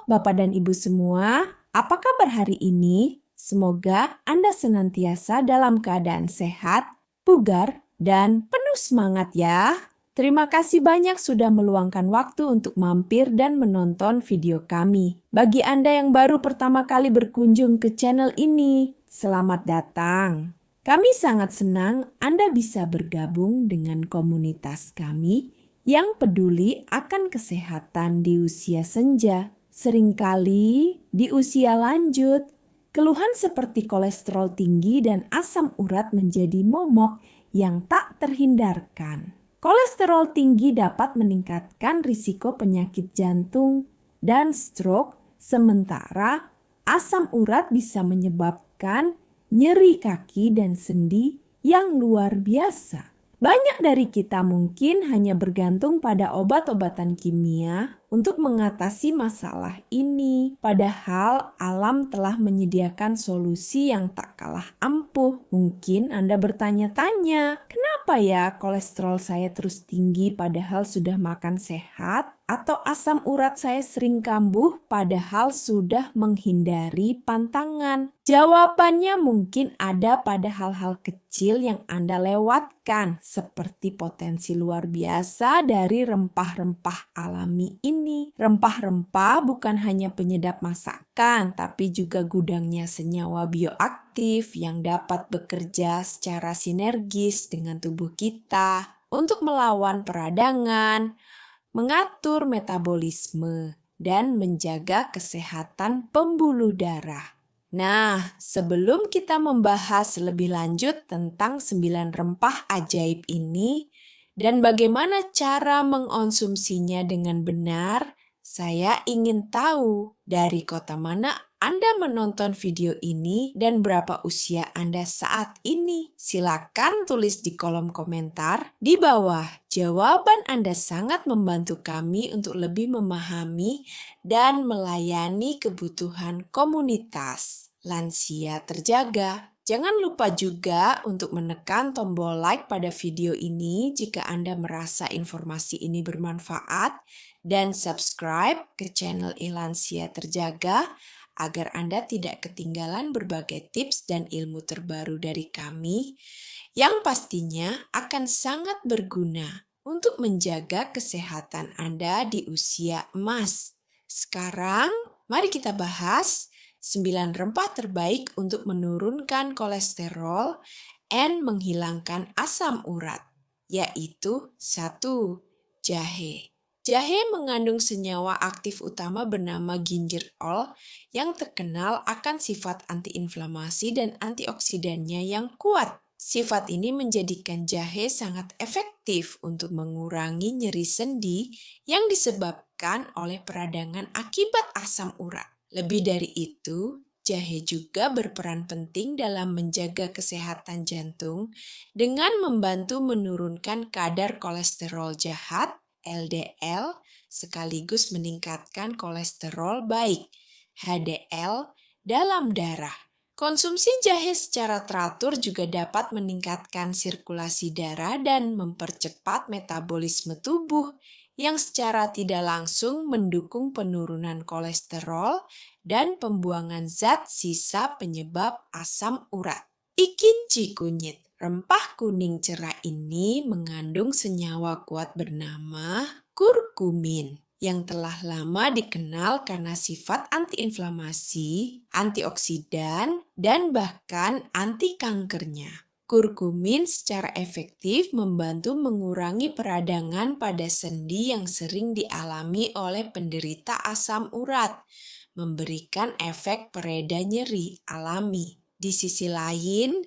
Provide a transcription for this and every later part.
Bapak dan Ibu semua, apa kabar hari ini? Semoga Anda senantiasa dalam keadaan sehat, bugar, dan penuh semangat ya. Terima kasih banyak sudah meluangkan waktu untuk mampir dan menonton video kami. Bagi Anda yang baru pertama kali berkunjung ke channel ini, selamat datang. Kami sangat senang Anda bisa bergabung dengan komunitas kami yang peduli akan kesehatan di usia senja. Seringkali di usia lanjut, keluhan seperti kolesterol tinggi dan asam urat menjadi momok yang tak terhindarkan. Kolesterol tinggi dapat meningkatkan risiko penyakit jantung dan stroke, sementara asam urat bisa menyebabkan nyeri kaki dan sendi yang luar biasa. Banyak dari kita mungkin hanya bergantung pada obat-obatan kimia untuk mengatasi masalah ini. Padahal alam telah menyediakan solusi yang tak kalah ampuh. Mungkin Anda bertanya-tanya, kenapa ya kolesterol saya terus tinggi padahal sudah makan sehat? Atau asam urat saya sering kambuh padahal sudah menghindari pantangan? Jawabannya mungkin ada pada hal-hal kecil yang Anda lewatkan, seperti potensi luar biasa dari rempah-rempah alami ini. Rempah-rempah bukan hanya penyedap masakan, tapi juga gudangnya senyawa bioaktif yang dapat bekerja secara sinergis dengan tubuh kita untuk melawan peradangan, mengatur metabolisme, dan menjaga kesehatan pembuluh darah. Nah, sebelum kita membahas lebih lanjut tentang 9 rempah ajaib ini dan bagaimana cara mengonsumsinya dengan benar, saya ingin tahu dari kota mana Anda menonton video ini dan berapa usia Anda saat ini. Silakan tulis di kolom komentar di bawah. Jawaban Anda sangat membantu kami untuk lebih memahami dan melayani kebutuhan komunitas Lansia Terjaga. Jangan lupa juga untuk menekan tombol like pada video ini jika Anda merasa informasi ini bermanfaat dan subscribe ke channel Lansia Terjaga agar Anda tidak ketinggalan berbagai tips dan ilmu terbaru dari kami yang pastinya akan sangat berguna untuk menjaga kesehatan Anda di usia emas. Sekarang, mari kita bahas 9 rempah terbaik untuk menurunkan kolesterol dan menghilangkan asam urat, yaitu 1. Jahe. Jahe mengandung senyawa aktif utama bernama gingerol yang terkenal akan sifat antiinflamasi dan antioksidannya yang kuat. Sifat ini menjadikan jahe sangat efektif untuk mengurangi nyeri sendi yang disebabkan oleh peradangan akibat asam urat. Lebih dari itu, jahe juga berperan penting dalam menjaga kesehatan jantung dengan membantu menurunkan kadar kolesterol jahat LDL sekaligus meningkatkan kolesterol baik HDL dalam darah. Konsumsi jahe secara teratur juga dapat meningkatkan sirkulasi darah dan mempercepat metabolisme tubuh yang secara tidak langsung mendukung penurunan kolesterol dan pembuangan zat sisa penyebab asam urat. Ikinci kunyit. Rempah kuning cerah ini mengandung senyawa kuat bernama kurkumin yang telah lama dikenal karena sifat antiinflamasi, antioksidan, dan bahkan anti kankernya. Kurkumin secara efektif membantu mengurangi peradangan pada sendi yang sering dialami oleh penderita asam urat, memberikan efek pereda nyeri alami. Di sisi lain,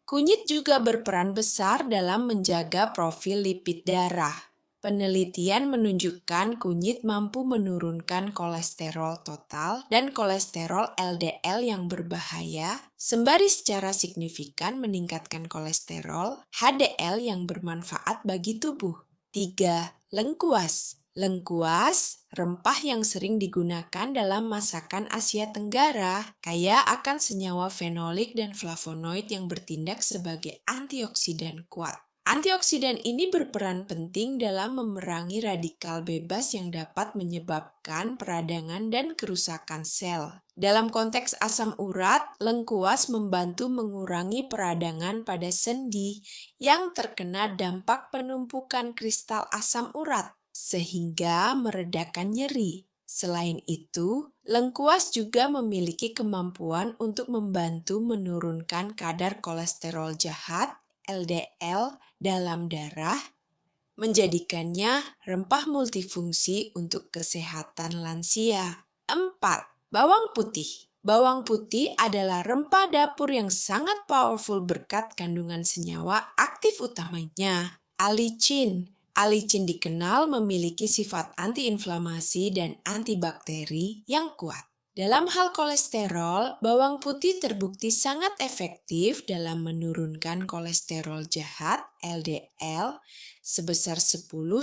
kunyit juga berperan besar dalam menjaga profil lipid darah. Penelitian menunjukkan kunyit mampu menurunkan kolesterol total dan kolesterol LDL yang berbahaya, sembari secara signifikan meningkatkan kolesterol HDL yang bermanfaat bagi tubuh. 3. Lengkuas. Lengkuas, rempah yang sering digunakan dalam masakan Asia Tenggara, kaya akan senyawa fenolik dan flavonoid yang bertindak sebagai antioksidan kuat. Antioksidan ini berperan penting dalam memerangi radikal bebas yang dapat menyebabkan peradangan dan kerusakan sel. Dalam konteks asam urat, lengkuas membantu mengurangi peradangan pada sendi yang terkena dampak penumpukan kristal asam urat, sehingga meredakan nyeri. Selain itu, lengkuas juga memiliki kemampuan untuk membantu menurunkan kadar kolesterol jahat LDL dalam darah, menjadikannya rempah multifungsi untuk kesehatan lansia. 4. Bawang putih. Bawang putih adalah rempah dapur yang sangat powerful berkat kandungan senyawa aktif utamanya, alicin. Alicin dikenal memiliki sifat antiinflamasi dan antibakteri yang kuat. Dalam hal kolesterol, bawang putih terbukti sangat efektif dalam menurunkan kolesterol jahat LDL sebesar 10-15%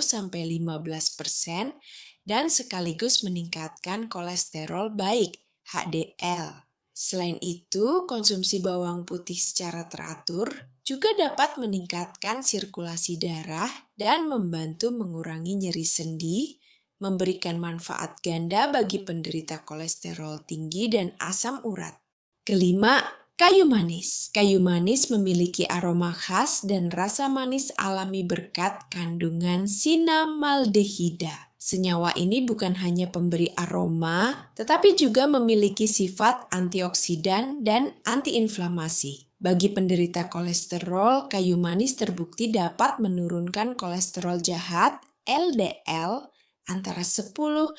dan sekaligus meningkatkan kolesterol baik HDL. Selain itu, konsumsi bawang putih secara teratur juga dapat meningkatkan sirkulasi darah dan membantu mengurangi nyeri sendi, memberikan manfaat ganda bagi penderita kolesterol tinggi dan asam urat. Kelima, kayu manis. Kayu manis memiliki aroma khas dan rasa manis alami berkat kandungan sinamaldehida. Senyawa ini bukan hanya pemberi aroma, tetapi juga memiliki sifat antioksidan dan antiinflamasi. Bagi penderita kolesterol, kayu manis terbukti dapat menurunkan kolesterol jahat LDL antara 10-30%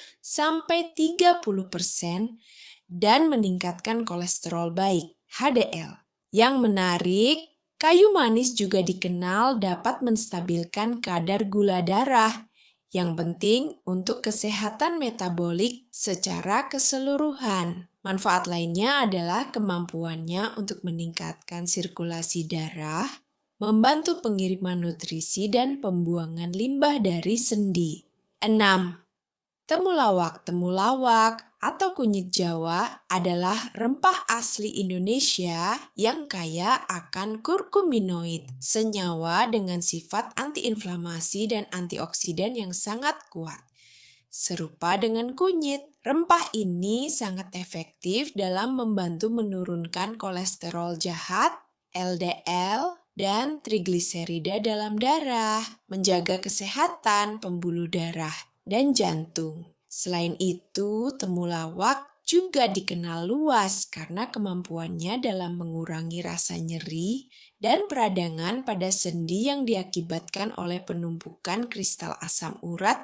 dan meningkatkan kolesterol baik HDL. Yang menarik, kayu manis juga dikenal dapat menstabilkan kadar gula darah, yang penting untuk kesehatan metabolik secara keseluruhan. Manfaat lainnya adalah kemampuannya untuk meningkatkan sirkulasi darah, membantu pengiriman nutrisi dan pembuangan limbah dari sendi. 6. Temulawak. Temulawak atau kunyit Jawa adalah rempah asli Indonesia yang kaya akan kurkuminoid, senyawa dengan sifat antiinflamasi dan antioksidan yang sangat kuat. Serupa dengan kunyit, rempah ini sangat efektif dalam membantu menurunkan kolesterol jahat, LDL, dan trigliserida dalam darah, menjaga kesehatan pembuluh darah dan jantung. Selain itu, temulawak juga dikenal luas karena kemampuannya dalam mengurangi rasa nyeri dan peradangan pada sendi yang diakibatkan oleh penumpukan kristal asam urat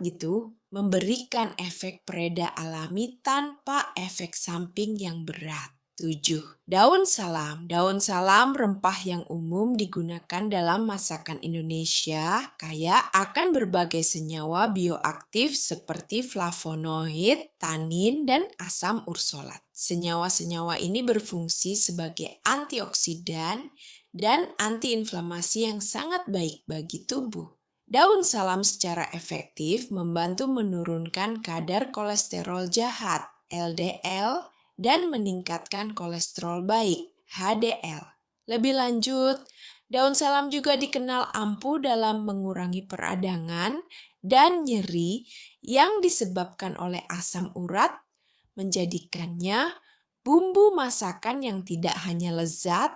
memberikan efek pereda alami tanpa efek samping yang berat. 7. Daun salam. Daun salam rempah yang umum digunakan dalam masakan Indonesia kaya akan berbagai senyawa bioaktif seperti flavonoid, tanin, dan asam ursolat. Senyawa-senyawa ini berfungsi sebagai antioksidan dan antiinflamasi yang sangat baik bagi tubuh. Daun salam secara efektif membantu menurunkan kadar kolesterol jahat LDL dan meningkatkan kolesterol baik HDL. Lebih lanjut, daun salam juga dikenal ampuh dalam mengurangi peradangan dan nyeri yang disebabkan oleh asam urat, menjadikannya bumbu masakan yang tidak hanya lezat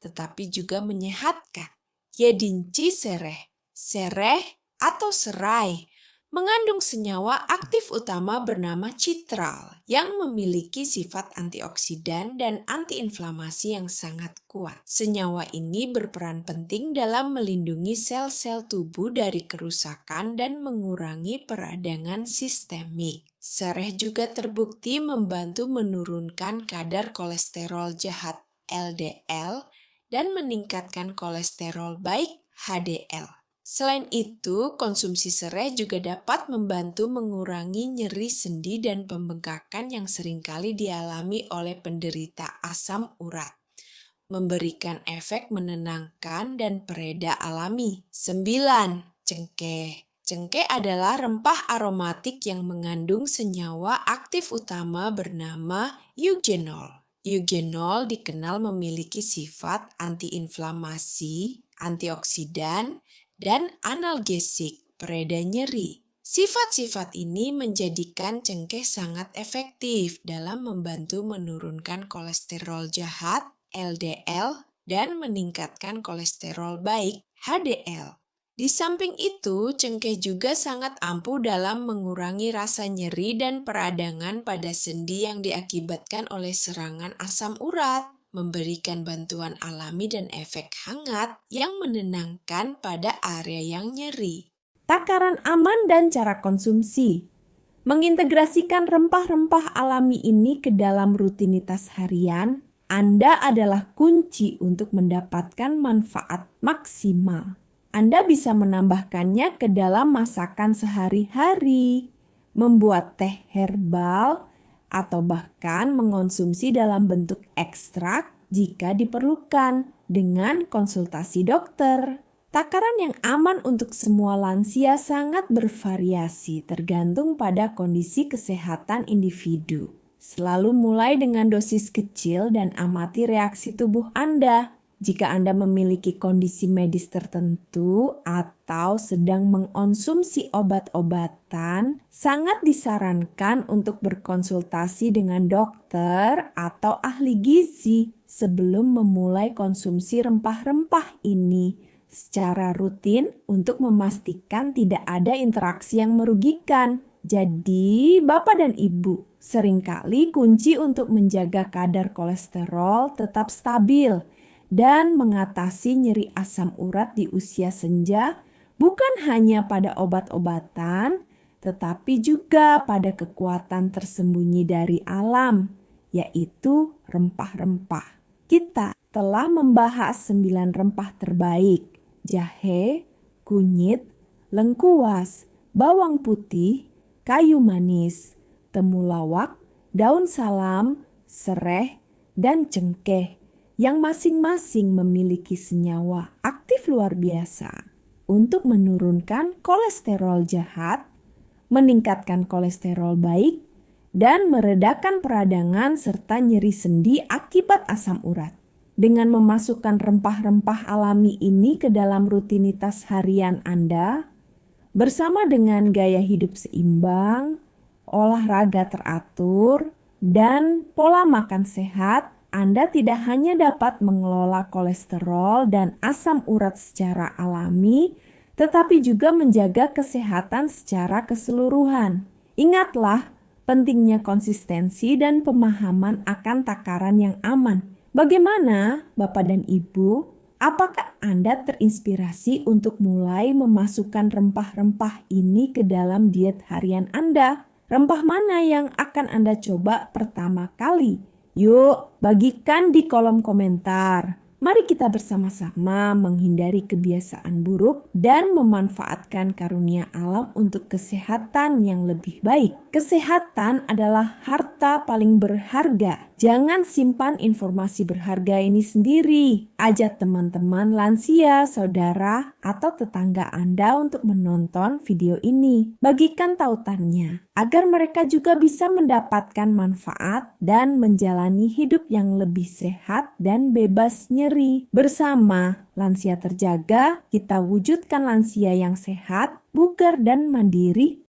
tetapi juga menyehatkan. Yedinci sereh. Sereh atau serai mengandung senyawa aktif utama bernama citral yang memiliki sifat antioksidan dan antiinflamasi yang sangat kuat. Senyawa ini berperan penting dalam melindungi sel-sel tubuh dari kerusakan dan mengurangi peradangan sistemik. Sereh juga terbukti membantu menurunkan kadar kolesterol jahat LDL dan meningkatkan kolesterol baik HDL. Selain itu, konsumsi serai juga dapat membantu mengurangi nyeri sendi dan pembengkakan yang seringkali dialami oleh penderita asam urat, memberikan efek menenangkan dan pereda alami. 9. Cengkeh. Cengkeh adalah rempah aromatik yang mengandung senyawa aktif utama bernama eugenol. Eugenol dikenal memiliki sifat antiinflamasi, antioksidan, dan analgesik, pereda nyeri. Sifat-sifat ini menjadikan cengkeh sangat efektif dalam membantu menurunkan kolesterol jahat, LDL, dan meningkatkan kolesterol baik, HDL. Di samping itu, cengkeh juga sangat ampuh dalam mengurangi rasa nyeri dan peradangan pada sendi yang diakibatkan oleh serangan asam urat, memberikan bantuan alami dan efek hangat yang menenangkan pada area yang nyeri. Takaran aman dan cara konsumsi. Mengintegrasikan rempah-rempah alami ini ke dalam rutinitas harian, Anda adalah kunci untuk mendapatkan manfaat maksimal. Anda bisa menambahkannya ke dalam masakan sehari-hari, membuat teh herbal, atau bahkan mengonsumsi dalam bentuk ekstrak jika diperlukan dengan konsultasi dokter. Takaran yang aman untuk semua lansia sangat bervariasi tergantung pada kondisi kesehatan individu. Selalu mulai dengan dosis kecil dan amati reaksi tubuh Anda. Jika Anda memiliki kondisi medis tertentu atau sedang mengonsumsi obat-obatan, sangat disarankan untuk berkonsultasi dengan dokter atau ahli gizi sebelum memulai konsumsi rempah-rempah ini secara rutin untuk memastikan tidak ada interaksi yang merugikan. Jadi, Bapak dan Ibu, seringkali kunci untuk menjaga kadar kolesterol tetap stabil dan mengatasi nyeri asam urat di usia senja bukan hanya pada obat-obatan, tetapi juga pada kekuatan tersembunyi dari alam, yaitu rempah-rempah. Kita telah membahas 9 rempah terbaik: jahe, kunyit, lengkuas, bawang putih, kayu manis, temulawak, daun salam, sereh, dan cengkeh yang masing-masing memiliki senyawa aktif luar biasa untuk menurunkan kolesterol jahat, meningkatkan kolesterol baik, dan meredakan peradangan serta nyeri sendi akibat asam urat. Dengan memasukkan rempah-rempah alami ini ke dalam rutinitas harian Anda, bersama dengan gaya hidup seimbang, olahraga teratur, dan pola makan sehat, Anda tidak hanya dapat mengelola kolesterol dan asam urat secara alami, tetapi juga menjaga kesehatan secara keseluruhan. Ingatlah pentingnya konsistensi dan pemahaman akan takaran yang aman. Bagaimana, Bapak dan Ibu? Apakah Anda terinspirasi untuk mulai memasukkan rempah-rempah ini ke dalam diet harian Anda? Rempah mana yang akan Anda coba pertama kali? Yuk, bagikan di kolom komentar. Mari kita bersama-sama menghindari kebiasaan buruk dan memanfaatkan karunia alam untuk kesehatan yang lebih baik. Kesehatan adalah harta paling berharga. Jangan simpan informasi berharga ini sendiri. Ajak teman-teman lansia, saudara, atau tetangga Anda untuk menonton video ini. Bagikan tautannya agar mereka juga bisa mendapatkan manfaat dan menjalani hidup yang lebih sehat dan bebas nyeri. Bersama Lansia Terjaga, kita wujudkan lansia yang sehat, bugar, dan mandiri